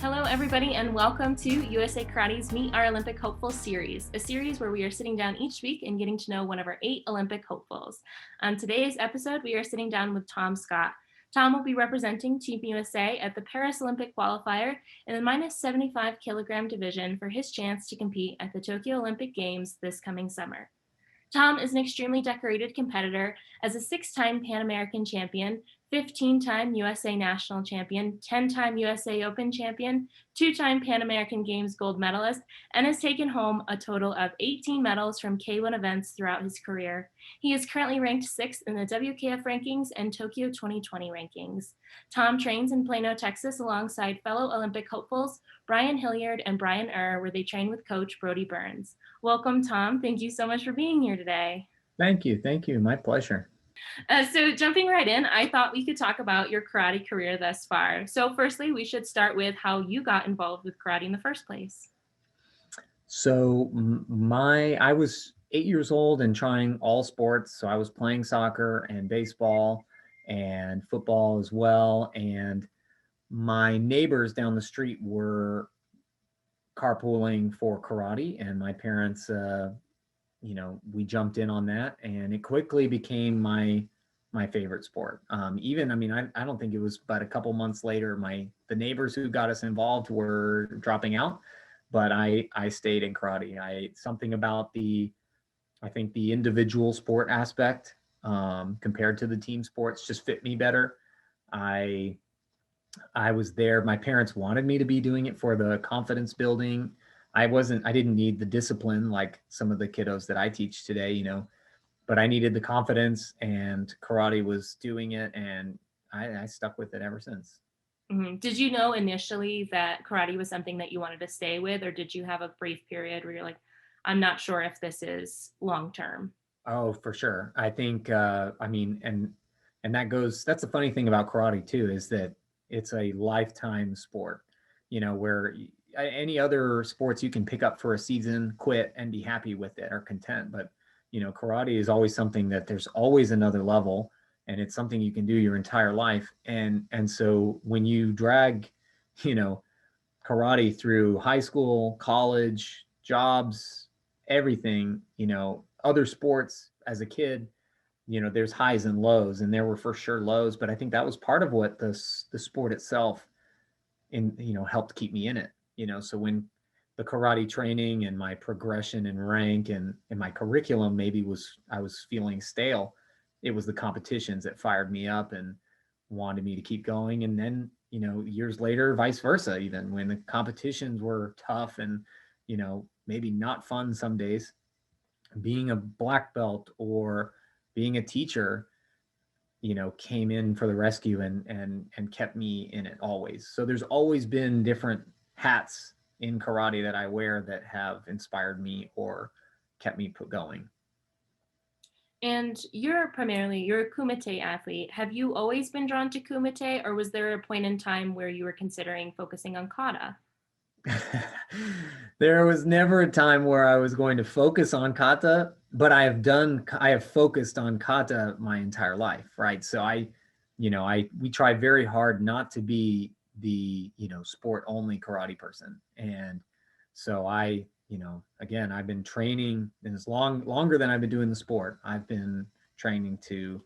Hello, everybody, and welcome to USA Karate's Meet Our Olympic Hopefuls series, a series where we are sitting down each week and getting to know one of our 8 Olympic hopefuls. On today's episode, we are sitting down with Tom Scott. Tom will be representing Team USA at the Paris Olympic Qualifier in the minus 75 kilogram division for his chance to compete at the Tokyo Olympic Games this coming summer. Tom is an extremely decorated competitor as a 6-time Pan American champion, 15-time USA National Champion, 10-time USA Open Champion, 2-time Pan American Games gold medalist, and has taken home a total of 18 medals from K1 events throughout his career. He is currently ranked 6th in the WKF rankings and Tokyo 2020 rankings. Tom trains in Plano, Texas, alongside fellow Olympic hopefuls Brian Hilliard and Brian where they train with coach Brody Burns. Welcome, Tom. Thank you so much for being here today. Thank you. My pleasure. So jumping right in, I thought we could talk about your karate career thus far. So firstly, we should start with how you got involved with karate in the first place. So I was 8 years old and trying all sports. So I was playing soccer and baseball and football as well. And my neighbors down the street were carpooling for karate, and my parents, we jumped in on that, and it quickly became my favorite sport. I don't think it was but a couple months later, the neighbors who got us involved were dropping out, but I stayed in karate. Something about the individual sport aspect compared to the team sports just fit me better. I was there. My parents wanted me to be doing it for the confidence building. I didn't need the discipline like some of the kiddos that I teach today, but I needed the confidence, and karate was doing it, and I stuck with it ever since. Mm-hmm. Did you know initially that karate was something that you wanted to stay with, or did you have a brief period where you're like, I'm not sure if this is long-term? Oh, for sure. I think, and that's the funny thing about karate too, is that it's a lifetime sport, where any other sports you can pick up for a season, quit, and be happy with it or content. But, karate is always something that there's always another level, and it's something you can do your entire life. And so when you drag, karate through high school, college, jobs, everything, other sports as a kid, there's highs and lows, and there were for sure lows, but I think that was part of what the sport itself helped keep me in it. So when the karate training and my progression and rank and my curriculum I was feeling stale, it was the competitions that fired me up and wanted me to keep going. And then, years later, vice versa, even when the competitions were tough and, maybe not fun some days, being a black belt or being a teacher, came in for the rescue and kept me in it always. So there's always been different hats in karate that I wear that have inspired me or kept me going. And you're a Kumite athlete. Have you always been drawn to Kumite, or was there a point in time where you were considering focusing on kata? There was never a time where I was going to focus on kata, but I have focused on kata my entire life, right? So we try very hard not to be the, sport only karate person. And so again, I've been training, and it's longer than I've been doing the sport. I've been training to,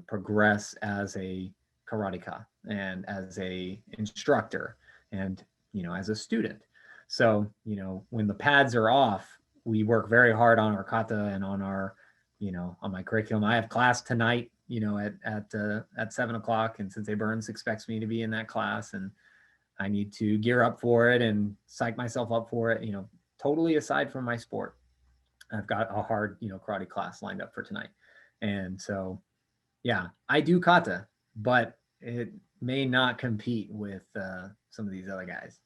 progress as a karateka and as a instructor and, as a student. So, when the pads are off, we work very hard on our kata and on our, on my curriculum. I have class tonight, at 7:00, and Sensei Burns expects me to be in that class, and I need to gear up for it and psych myself up for it, totally aside from my sport. I've got a hard, karate class lined up for tonight. And so, yeah, I do kata, but it may not compete with some of these other guys.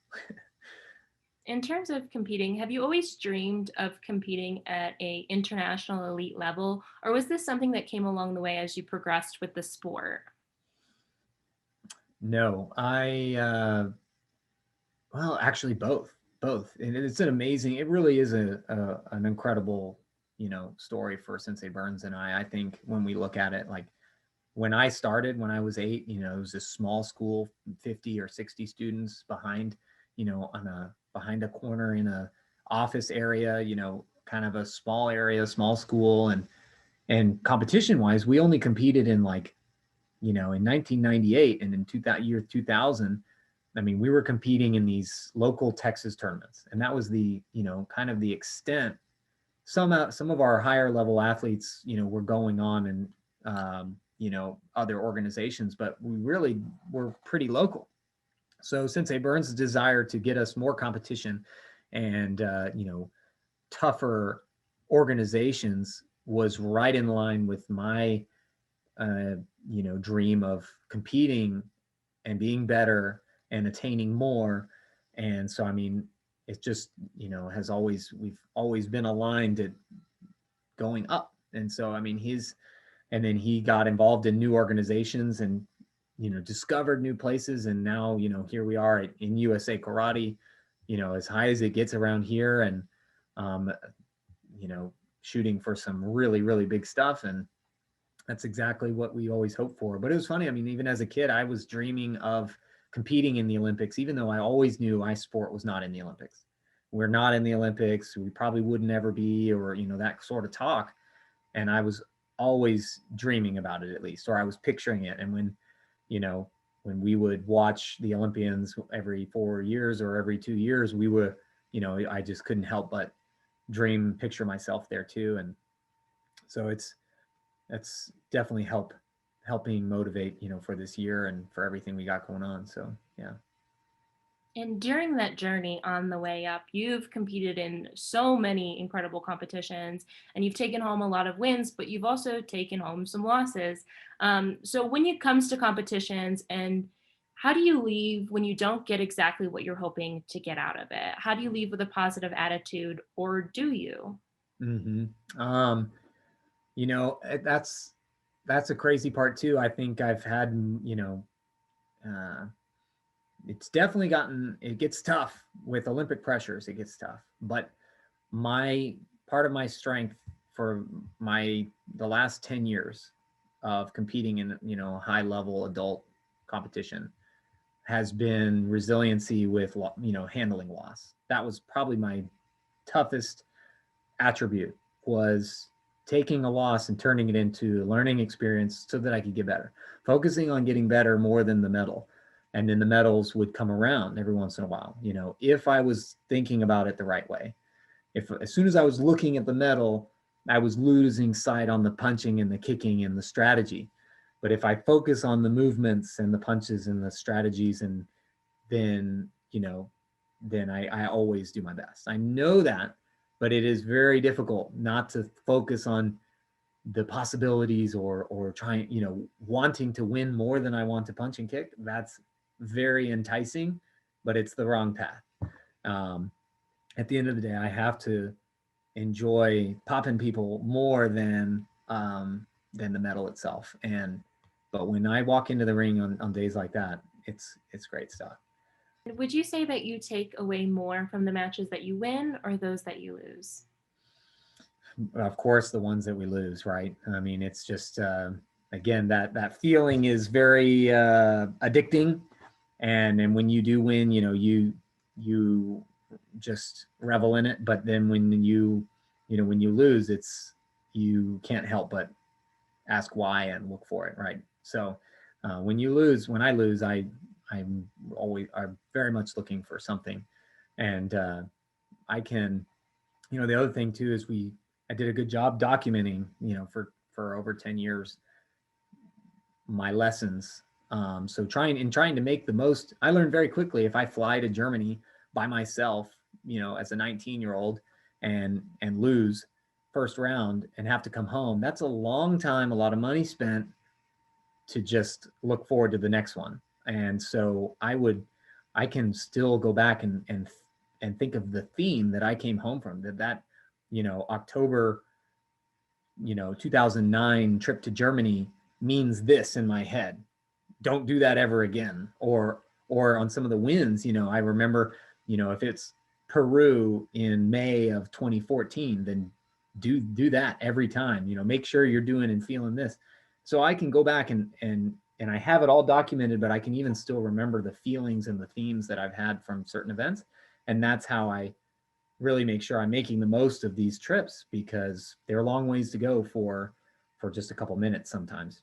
In terms of competing, have you always dreamed of competing at an international elite level, or was this something that came along the way as you progressed with the sport? No, actually both. And it really is an incredible, story for Sensei Burns and I think when we look at it, like when I started, when I was 8, it was a small school, 50 or 60 students behind, behind a corner in a office area, kind of a small area, small school. And competition wise, we only competed in like, in 1998 and in year 2000, I mean, we were competing in these local Texas tournaments, and that was the, kind of the extent. Some of our higher level athletes, were going on and, other organizations, but we really were pretty local. So Sensei Burns' desire to get us more competition and, tougher organizations was right in line with my, dream of competing and being better and attaining more. And so, I mean, it's just, we've always been aligned at going up. And so, I mean, and then he got involved in new organizations and, discovered new places. And now, here we are in USA Karate, as high as it gets around here, and, shooting for some really, really big stuff. And that's exactly what we always hope for. But it was funny. I mean, even as a kid, I was dreaming of competing in the Olympics, even though I always knew my sport was not in the Olympics. We're not in the Olympics. We probably would never be, or, that sort of talk. And I was always dreaming about it, at least, or I was picturing it. And when we would watch the Olympians every 4 years or every 2 years, we were, I just couldn't help but picture myself there too. And so that's definitely helping motivate, for this year and for everything we got going on. So, yeah. And during that journey on the way up, you've competed in so many incredible competitions and you've taken home a lot of wins, but you've also taken home some losses. So when it comes to competitions, and how do you leave when you don't get exactly what you're hoping to get out of it? How do you leave with a positive attitude, or do you? Mm-hmm. That's a crazy part too. I think I've had, uh, it's definitely it gets tough with Olympic pressures. It gets tough, but my part of my strength for the last 10 years of competing in, high level adult competition has been resiliency with, handling loss. That was probably my toughest attribute, was taking a loss and turning it into a learning experience so that I could get better, focusing on getting better more than the medal. And then the medals would come around every once in a while, if I was thinking about it the right way. If as soon as I was looking at the medal, I was losing sight on the punching and the kicking and the strategy. But if I focus on the movements and the punches and the strategies, and then, then I always do my best. I know that, but it is very difficult not to focus on the possibilities, or trying, wanting to win more than I want to punch and kick. That's very enticing, but it's the wrong path. At the end of the day, I have to enjoy popping people more than the medal itself. But when I walk into the ring on days like that, it's great stuff. Would you say that you take away more from the matches that you win or those that you lose? Of course, the ones that we lose, right? I mean, it's just, again, that feeling is very addicting. And when you do win, you just revel in it. But then when when you lose, you can't help but ask why and look for it, right? So when I lose, I'm very much looking for something. And I can, the other thing too is I did a good job documenting, for over 10 years, my lessons. So trying to make the most. I learned very quickly, if I fly to Germany by myself, as a 19-year-old, and lose first round and have to come home, that's a long time, a lot of money spent to just look forward to the next one. And so I can still go back and think of the theme that I came home from, that October 2009 trip to Germany means this in my head. Don't do that ever again. Or on some of the wins, I remember, if it's Peru in May of 2014, then do that every time. Make sure you're doing and feeling this. So I can go back and I have it all documented, but I can even still remember the feelings and the themes that I've had from certain events. And that's how I really make sure I'm making the most of these trips, because they're long ways to go for just a couple minutes sometimes.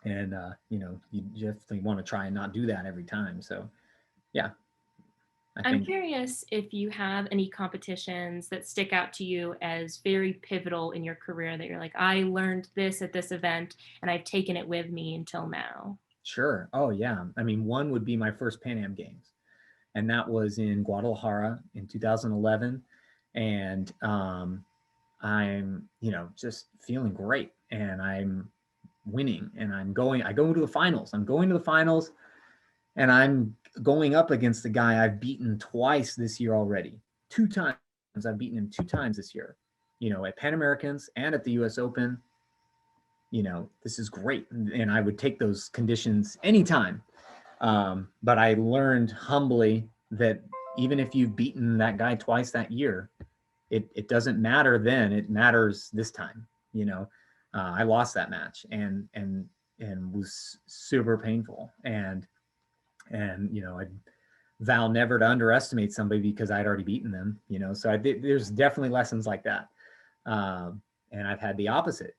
And you definitely want to try and not do that every time. So yeah, I I'm think curious if you have any competitions that stick out to you as very pivotal in your career that you're like, I learned this at this event and I've taken it with me until now. sure. Oh yeah. I mean, one would be my first Pan Am Games, and that was in Guadalajara in 2011. And I'm, just feeling great, and I'm winning, and I go to the finals. I'm going to the finals, and I'm going up against the guy I've beaten twice this year already. Two times. I've beaten him two times this year, at Pan Americans and at the US Open. This is great. And I would take those conditions anytime. But I learned humbly that even if you've beaten that guy twice that year, it doesn't matter then. It matters this time. I lost that match, and was super painful. And I vow never to underestimate somebody because I'd already beaten them. So there's definitely lessons like that. And I've had the opposite.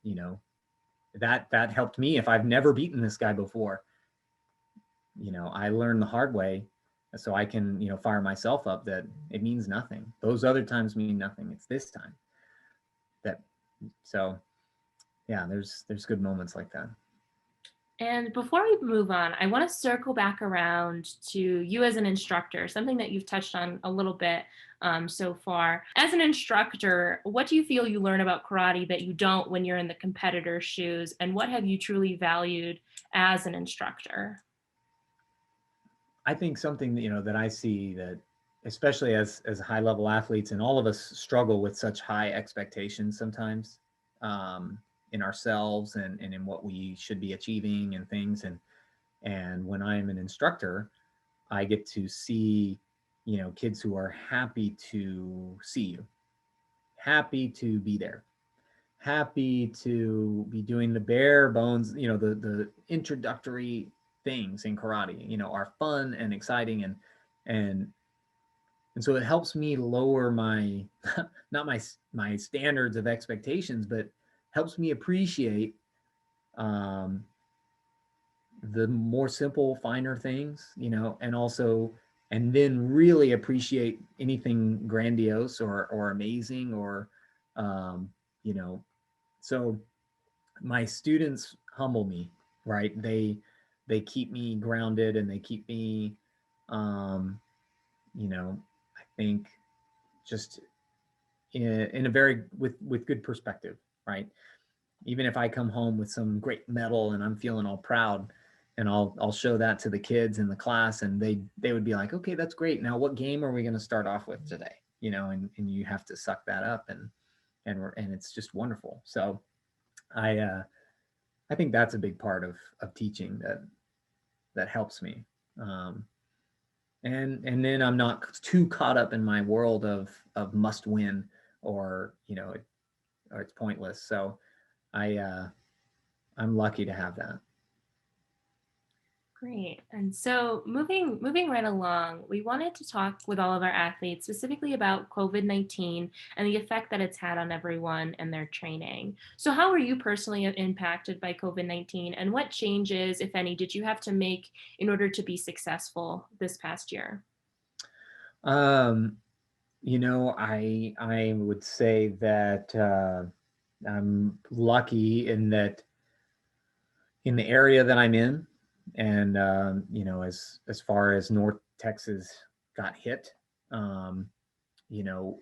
That helped me. If I've never beaten this guy before, I learned the hard way, so I can, fire myself up that it means nothing. Those other times mean nothing. It's this time that, so yeah, there's good moments like that. And before we move on, I want to circle back around to you as an instructor, something that you've touched on a little bit so far. As an instructor, what do you feel you learn about karate that you don't when you're in the competitor's shoes? And what have you truly valued as an instructor? I think something that I see that, especially as high level athletes, and all of us struggle with such high expectations sometimes, in ourselves and in what we should be achieving and things. And when I'm an instructor, I get to see, kids who are happy to see you, happy to be there, happy to be doing the bare bones, the introductory things in karate, are fun and exciting. And and so it helps me lower my not my standards of expectations, but helps me appreciate um, the more simple, finer things, and also, and then really appreciate anything grandiose or amazing, or um, you know so my students humble me, right? They keep me grounded, and they keep me, um, I think, just in a very, with good perspective, right? Even if I come home with some great medal and I'm feeling all proud, and I'll show that to the kids in the class, and they would be like, okay, that's great. Now what game are we going to start off with today? And you have to suck that up, and it's just wonderful. So I think that's a big part of teaching, that helps me. Um, and then I'm not too caught up in my world of must win, or or it's pointless. So I'm lucky to have that. Great. And so moving right along, we wanted to talk with all of our athletes specifically about COVID-19 and the effect that it's had on everyone and their training. So how were you personally impacted by COVID-19, and what changes, if any, did you have to make in order to be successful this past year? Um, I would say that I'm lucky in that, in the area that I'm in, and as far as North Texas got hit, um, you know,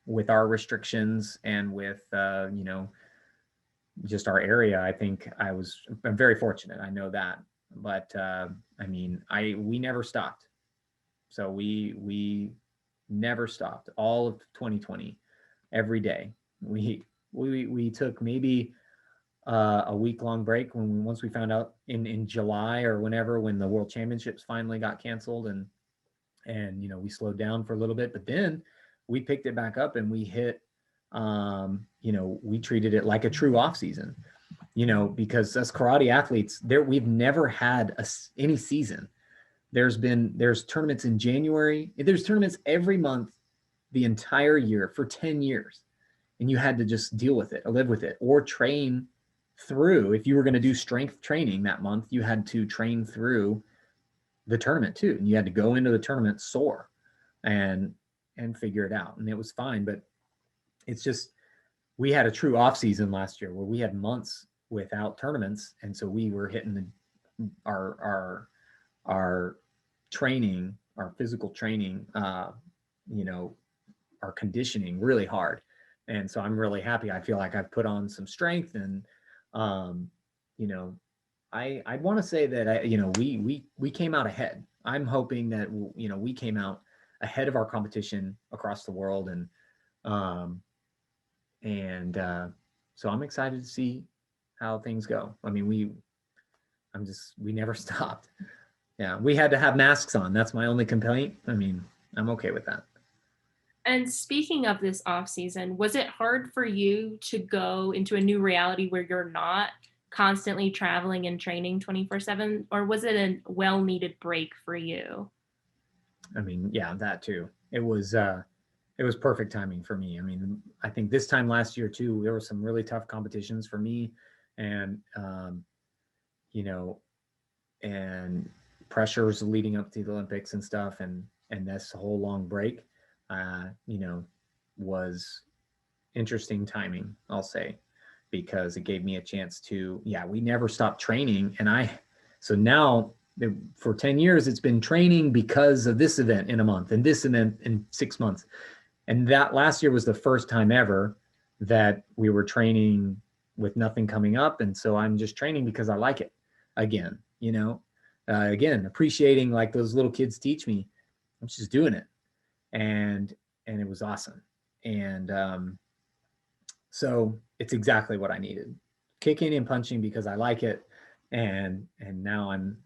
with our restrictions, and with just our area, I think I'm very fortunate. I know that, but I mean, I we never stopped. So we never stopped all of 2020, every day. We took maybe a week long break once we found out in July or whenever, when the World Championships finally got canceled, and we slowed down for a little bit, but then we picked it back up, and we hit, we treated it like a true off season. because as karate athletes, we've never had any season. There's tournaments in January. There's tournaments every month, the entire year for 10 years. And you had to just deal with it, live with it, or train through. If you were going to do strength training that month, you had to train through the tournament too. And you had to go into the tournament sore and figure it out. And it was fine. But it's just, we had a true off season last year where we had months without tournaments. And so we were hitting our training, our physical training, our conditioning really hard. And so I'm really happy. I feel like I've put on some strength, and you know, I'd want to say that we came out ahead. I'm hoping that we came out ahead of our competition across the world, um, so I'm excited to see how things go. I mean, we never stopped. Yeah, we had to have masks on. That's my only complaint. I mean, I'm okay with that. And speaking of this off season, was it hard for you to go into a new reality where you're not constantly traveling and training 24/7, or was it a well-needed break for you? I mean, yeah, that too. It was perfect timing for me. I mean, I think this time last year too, there were some really tough competitions for me, and you know, and pressures leading up to the Olympics and stuff, and this whole long break, uh, you know, was interesting timing, I'll say, because it gave me a chance to, yeah, we never stopped training. So now for 10 years, it's been training because of this event in a month and this event in 6 months. And that last year was the first time ever that we were training with nothing coming up. And so I'm just training because I like it again, again, appreciating like those little kids teach me. I'm just doing it. And it was awesome. And so it's exactly what I needed. Kicking and punching because I like it. And now I'm,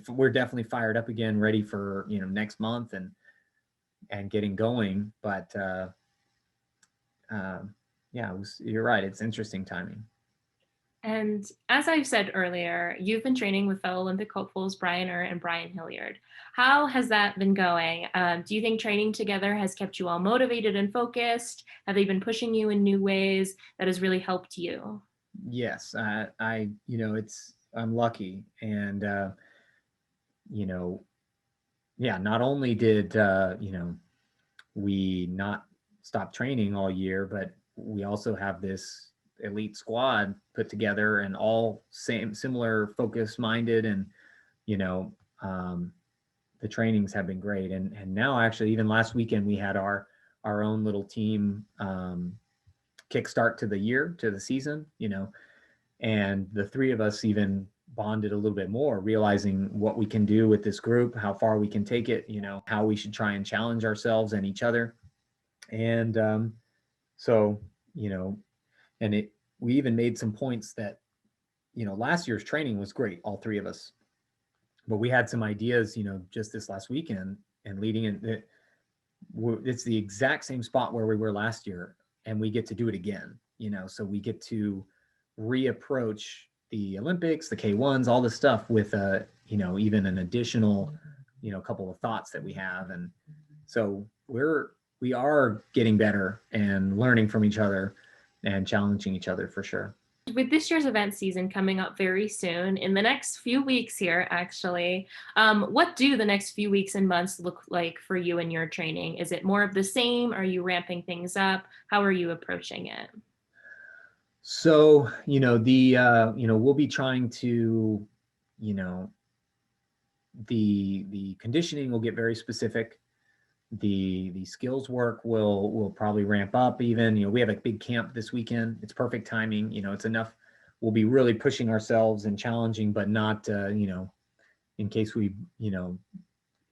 we're definitely fired up again, ready for, next month and getting going. But yeah, you're right. It's interesting timing. And as I've said earlier, you've been training with fellow Olympic hopefuls Brian Ur and Brian Hilliard. How has that been going? Do you think training together has kept you all motivated and focused? Have they been pushing you in new ways that has really helped you? Yes, I'm lucky. And, yeah, not only did, we not stop training all year, but we also have this elite squad put together and all similar focus minded. And, you know, um, the trainings have been great. And now actually, even last weekend, we had our own little team, kickstart to the season, and the three of us even bonded a little bit more, realizing what we can do with this group, how far we can take it, how we should try and challenge ourselves and each other. And so, we even made some points that, last year's training was great, all three of us, but we had some ideas, just this last weekend and leading in that it's the exact same spot where we were last year, and we get to do it again, so we get to reapproach the Olympics, the K1s, all this stuff with even an additional, couple of thoughts that we have. And so we are getting better and learning from each other and challenging each other for sure. With this year's event season coming up very soon, in the next few weeks here, actually, what do the next few weeks and months look like for you and your training? Is it more of the same? Are you ramping things up? How are you approaching it? So, we'll be trying to, you know, the conditioning will get very specific. The skills work will probably ramp up even. We have a big camp this weekend. It's perfect timing. It's enough. We'll be really pushing ourselves and challenging, but not, in case we,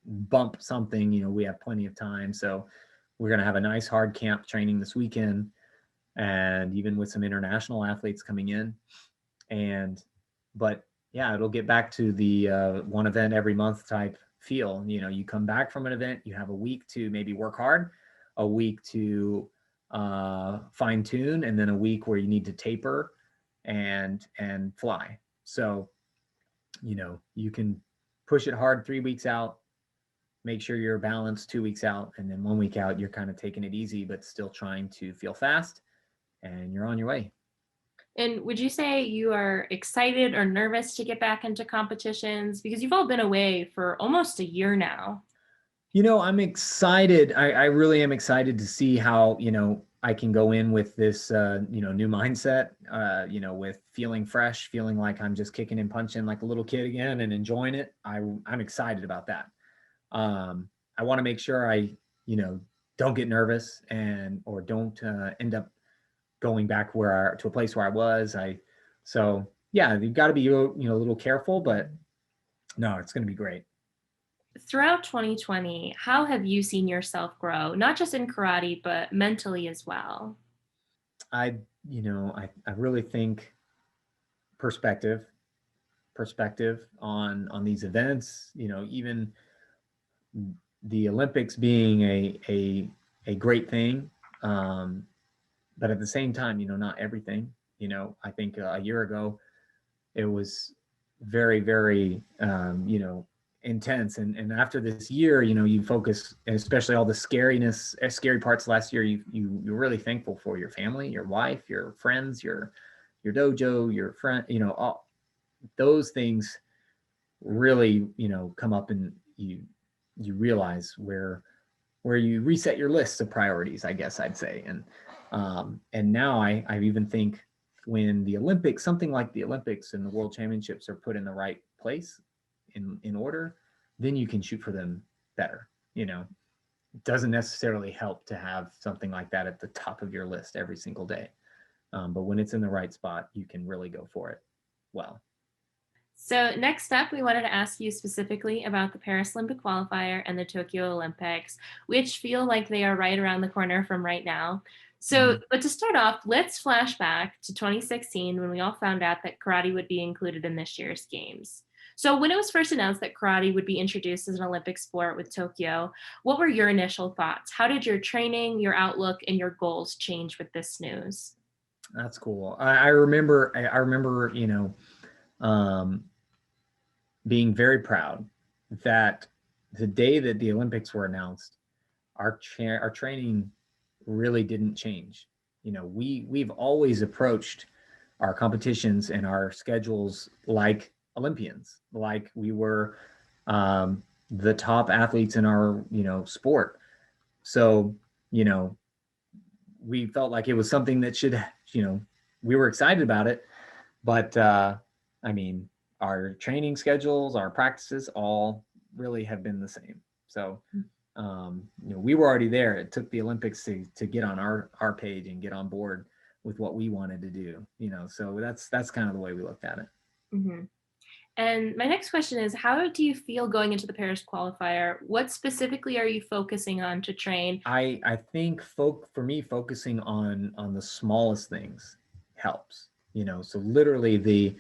bump something, we have plenty of time. So we're going to have a nice hard camp training this weekend, and even with some international athletes coming in. But yeah, it'll get back to the one event every month type feel. You come back from an event, you have a week to maybe work hard, a week to fine tune, and then a week where you need to taper and fly. So, you can push it hard 3 weeks out, make sure you're balanced 2 weeks out, and then 1 week out, you're kind of taking it easy, but still trying to feel fast, and you're on your way. And would you say you are excited or nervous to get back into competitions? Because you've all been away for almost a year now. I'm excited. I really am excited to see how, I can go in with this, new mindset, with feeling fresh, feeling like I'm just kicking and punching like a little kid again and enjoying it. I'm excited about that. I want to make sure don't get nervous or don't end up going back to a place where I was. So yeah, you've got to be, a little careful, but no, it's going to be great. Throughout 2020, how have you seen yourself grow, not just in karate, but mentally as well? I, I really think perspective, on these events, even the Olympics being a great thing. But at the same time, not everything. I think a year ago it was very, very, intense. And after this year, you focus, and especially all the scary parts last year, you're really thankful for your family, your wife, your friends, your dojo, your friend, all those things really, come up, and you realize where you reset your lists of priorities, I guess I'd say. And now I even think when the Olympics, something like the Olympics and the World Championships are put in the right place, in order, then you can shoot for them better. It doesn't necessarily help to have something like that at the top of your list every single day. But when it's in the right spot, you can really go for it well. So, next up, we wanted to ask you specifically about the Paris Olympic Qualifier and the Tokyo Olympics, which feel like they are right around the corner from right now. So, Mhm. but to start off, let's flash back to 2016 when we all found out that karate would be included in this year's games. So, when it was first announced that karate would be introduced as an Olympic sport with Tokyo, what were your initial thoughts? How did your training, your outlook, and your goals change with this news? That's cool. I remember. I remember. Um, being very proud that the day that the Olympics were announced, our training really didn't change. We've always approached our competitions and our schedules like Olympians, like we were, the top athletes in our sport. So you know we felt like it was something that should, we were excited about it. But I mean, our training schedules, our practices, all really have been the same. So we were already there. It took the Olympics to get on our page and get on board with what we wanted to do. So that's kind of the way we looked at it. Mhm. And my next question is, how do you feel going into the Paris qualifier? What specifically are you focusing on to train? I think for me, focusing on the smallest things helps. So literally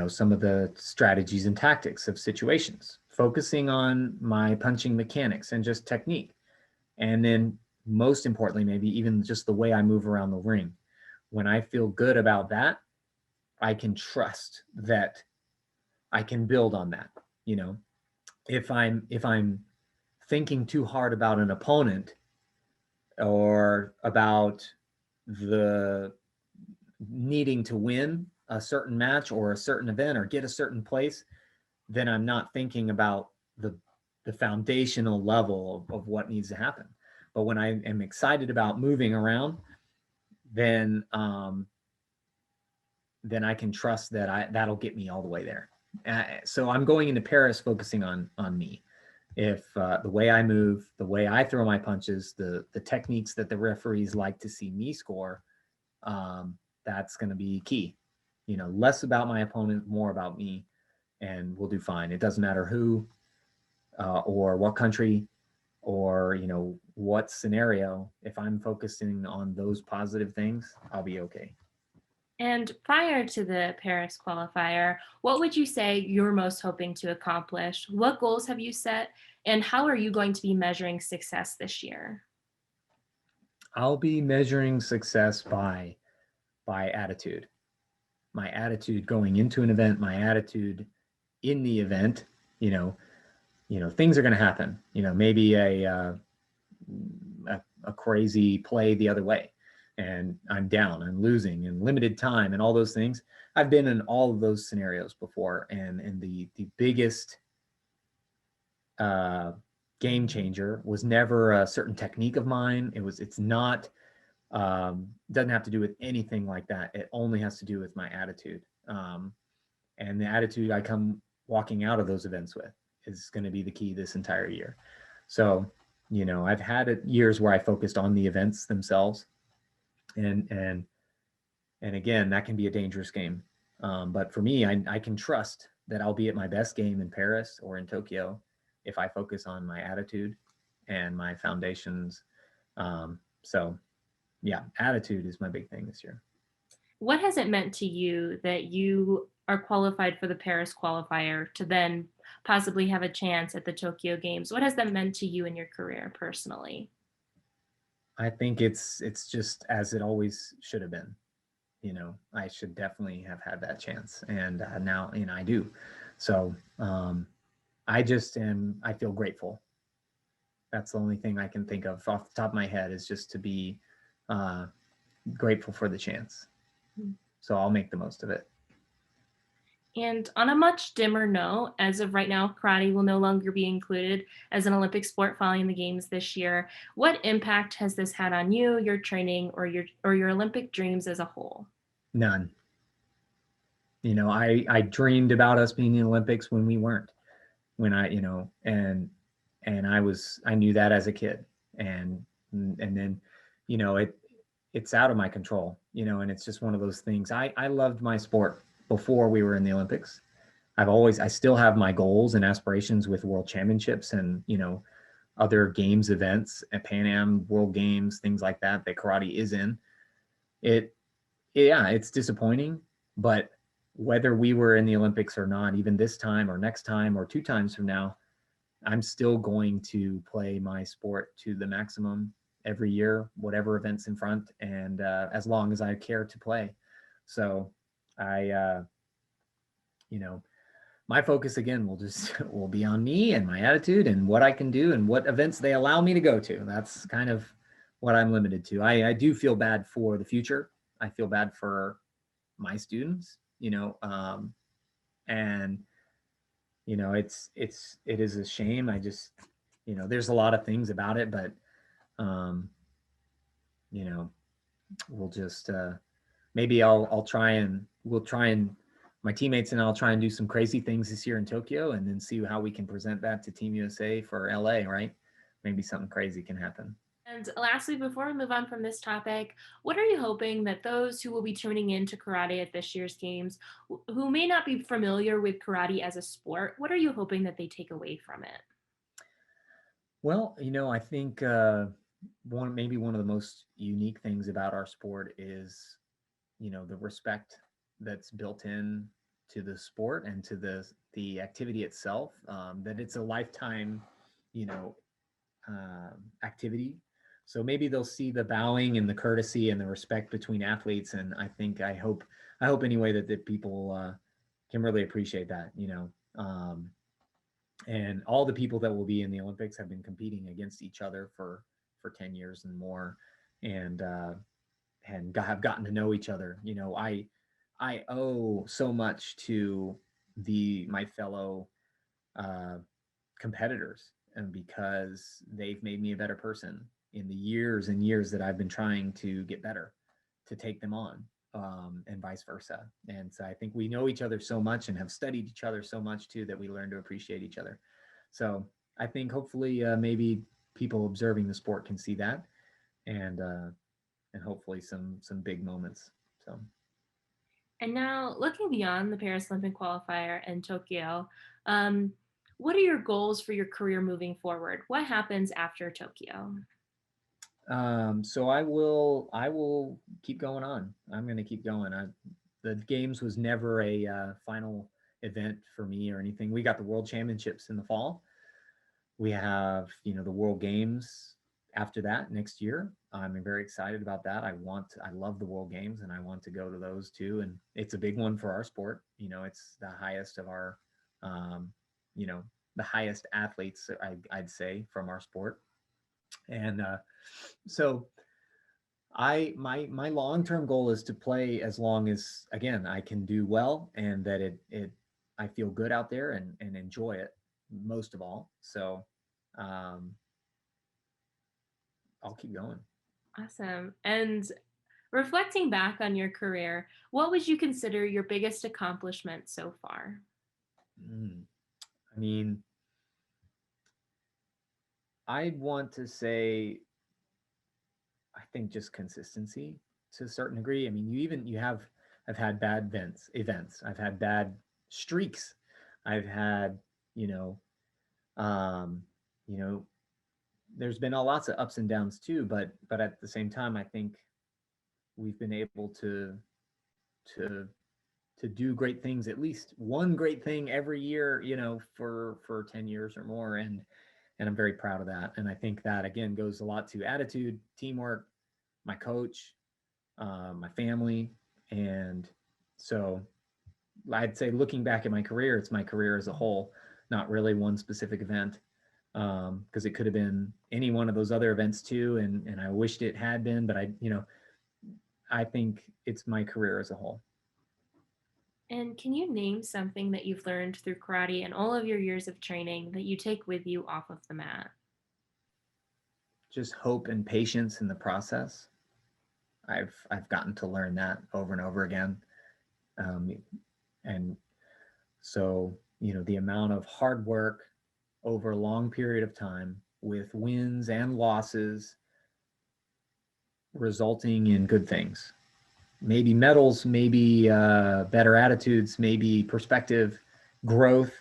some of the strategies and tactics of situations, focusing on my punching mechanics and just technique. And then most importantly, maybe even just the way I move around the ring. When I feel good about that, I can trust that I can build on that. You know, if I'm thinking too hard about an opponent or about the needing to win a certain match or a certain event or get a certain place, then I'm not thinking about the foundational level of what needs to happen. But when I am excited about moving around, then then I can trust that that'll get me all the way there. So I'm going into Paris focusing on me. If the way I move, the way I throw my punches, the techniques that the referees like to see me score, that's going to be key. Less about my opponent, more about me, and we'll do fine. It doesn't matter who or what country or what scenario. If I'm focusing on those positive things, I'll be okay. And prior to the Paris qualifier, what would you say you're most hoping to accomplish? What goals have you set? And how are you going to be measuring success this year? I'll be measuring success by attitude. my attitude going into an event, my attitude in the event, you know, things are going to happen. Maybe a crazy play the other way, and I'm down, I'm losing, and limited time, and all those things. I've been in all of those scenarios before, and the biggest uh, game changer was never a certain technique of mine. It's not doesn't have to do with anything like that. It only has to do with my attitude, and the attitude I come walking out of those events with is going to be the key this entire year. So, I've had years where I focused on the events themselves, and again, that can be a dangerous game. But for me, I can trust that I'll be at my best game in Paris or in Tokyo if I focus on my attitude and my foundations. So, yeah, attitude is my big thing this year. What has it meant to you that you are qualified for the Paris qualifier to then possibly have a chance at the Tokyo Games? What has that meant to you in your career personally? I think it's just as it always should have been. I should definitely have had that chance, and now I do. So I feel grateful. That's the only thing I can think of off the top of my head, is just to be uh, grateful for the chance. So I'll make the most of it. And on a much dimmer note, as of right now, karate will no longer be included as an Olympic sport following the games this year. What impact has this had on you, your training, or your Olympic dreams as a whole? None. I dreamed about us being in the Olympics when we weren't. When I, and I knew that as a kid, and then, it's out of my control, and it's just one of those things. I loved my sport before we were in the Olympics. I still have my goals and aspirations with world championships and, other games events at Pan Am, World Games, things like that karate is in. Yeah, it's disappointing, but whether we were in the Olympics or not, even this time or next time or 2 times from now, I'm still going to play my sport to the maximum every year, whatever events in front, and as long as I care to play. So I, my focus again will be on me and my attitude and what I can do and what events they allow me to go to. That's kind of what I'm limited to. I do feel bad for the future. I feel bad for my students, and it is a shame. I just, there's a lot of things about it, but um, we'll just maybe we'll try and my teammates and I'll try and do some crazy things this year in Tokyo, and then see how we can present that to Team USA for LA, right? Maybe something crazy can happen. And lastly, before we move on from this topic, what are you hoping that those who will be tuning in to karate at this year's games, who may not be familiar with karate as a sport, what are you hoping that they take away from it? Well, I think one of the most unique things about our sport is, the respect that's built in to the sport and to the activity itself. That it's a lifetime, you know, activity. So maybe they'll see the bowing and the courtesy and the respect between athletes, and I hope anyway that people can really appreciate that. And all the people that will be in the Olympics have been competing against each other for 10 years and more, and have gotten to know each other. I owe so much to my fellow uh, competitors, and because they've made me a better person in the years and years that I've been trying to get better, to take them on, and vice versa. And so I think we know each other so much and have studied each other so much too, that we learn to appreciate each other. So I think hopefully maybe people observing the sport can see that, and hopefully some big moments. So. And now, looking beyond the Paris Olympic qualifier and Tokyo, um, what are your goals for your career moving forward? What happens after Tokyo? So I will keep going on. I'm going to keep going. The games was never a final event for me or anything. We got the World Championships in the fall. We have the World Games after that next year. I'm very excited about that. I love the World Games and I want to go to those too. And it's a big one for our sport. It's the highest of our, um, you know, the highest athletes, I'd say, from our sport. And so my long-term goal is to play as long as, again, I can do well, and that I feel good out there and enjoy it most of all. So um, I'll keep going. Awesome. And reflecting back on your career, what would you consider your biggest accomplishment so far? Mm. I mean, I want to say, I think just consistency to a certain degree. I mean, I've had bad events. I've had bad streaks. I've had, you know, um, you know, there's been lots of ups and downs too, but at the same time, I think we've been able to to do great things, at least one great thing every year, for 10 years or more. And I'm very proud of that. And I think that again goes a lot to attitude, teamwork, my coach, my family. And so I'd say, looking back at my career, it's my career as a whole, not really one specific event. Because it could have been any one of those other events too. And I wished it had been, but I think it's my career as a whole. And can you name something that you've learned through karate and all of your years of training that you take with you off of the mat? Just hope and patience in the process. I've gotten to learn that over and over again. Um, and so, the amount of hard work over a long period of time, with wins and losses resulting in good things. Maybe medals, maybe better attitudes, maybe perspective, growth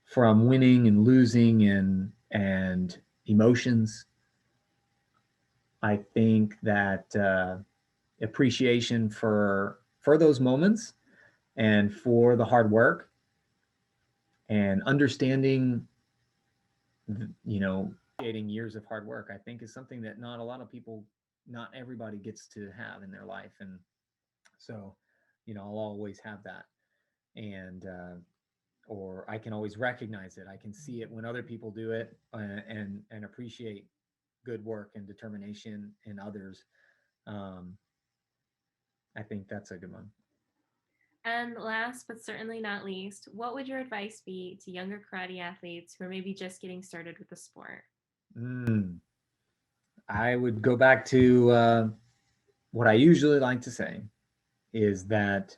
from winning and losing, and emotions. I think that appreciation for those moments and for the hard work, and understanding, creating years of hard work, I think is something that not a lot of people, not everybody gets to have in their life. And so, I'll always have that. And or I can always recognize it. I can see it when other people do it, and appreciate good work and determination in others. Um, I think that's a good one. And last but certainly not least, what would your advice be to younger karate athletes who are maybe just getting started with the sport? Mm. I would go back to what I usually like to say, is that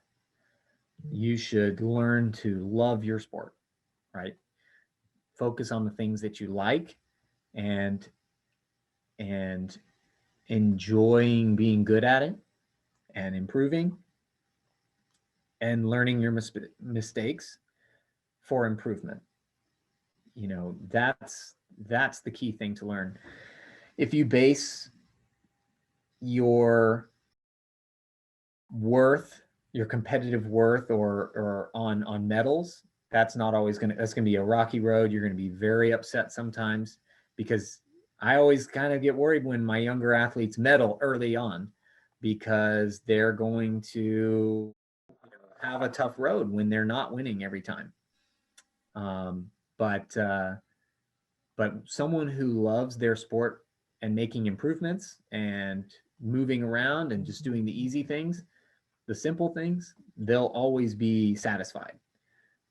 you should learn to love your sport, right? Focus on the things that you like, and and enjoying being good at it, and improving, and learning your mistakes for improvement. That's the key thing to learn. If you base your worth, your competitive worth, or on medals, that's gonna be a rocky road. You're gonna be very upset sometimes, because I always kind of get worried when my younger athletes medal early on, because they're going to have a tough road when they're not winning every time. Um, but someone who loves their sport and making improvements and moving around and just doing the easy things, the simple things, they'll always be satisfied.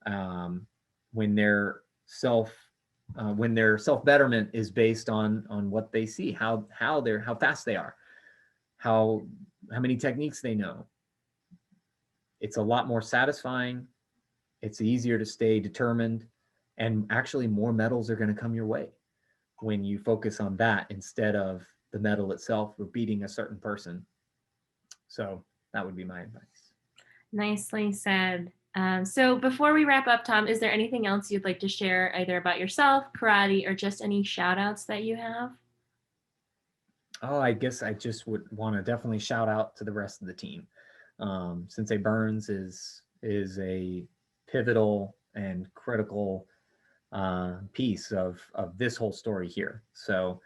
Um, when their self betterment is based on what they see, how fast they are, how many techniques they know, it's a lot more satisfying. It's easier to stay determined, and actually more medals are going to come your way when you focus on that instead of the medal itself or beating a certain person. So that would be my advice. Nicely said. So before we wrap up, Tom, is there anything else you'd like to share either about yourself, karate, or just any shout outs that you have? Oh, I guess I just would want to definitely shout out to the rest of the team. Sensei Burns is a pivotal and critical piece of this whole story here. So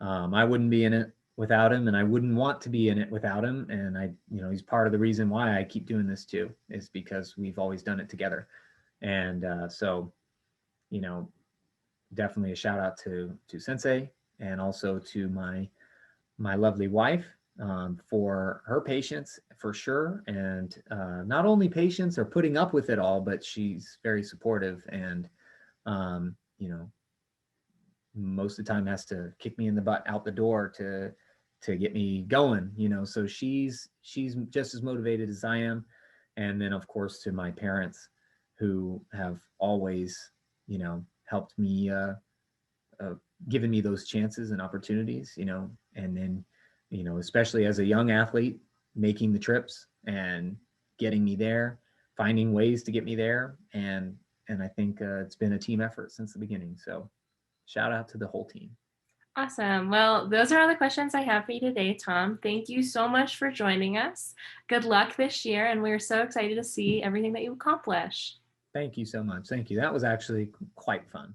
I wouldn't be in it without him, and I wouldn't want to be in it without him. And he's part of the reason why I keep doing this too, is because we've always done it together. And so, you know, definitely a shout out to Sensei, and also to my lovely wife, for her patience for sure, and not only patience or putting up with it all, but she's very supportive, and you know, most of the time has to kick me in the butt out the door to get me going, so she's just as motivated as I am. And then of course to my parents, who have always helped me, uh, given me those chances and opportunities, and then especially as a young athlete, making the trips and getting me there, finding ways to get me there. And I think it's been a team effort since the beginning, so shout out to the whole team. Awesome. Well, those are all the questions I have for you today, Tom. Thank you so much for joining us. Good luck this year, and we're so excited to see everything that you accomplish. Thank you so much. Thank you. That was actually quite fun.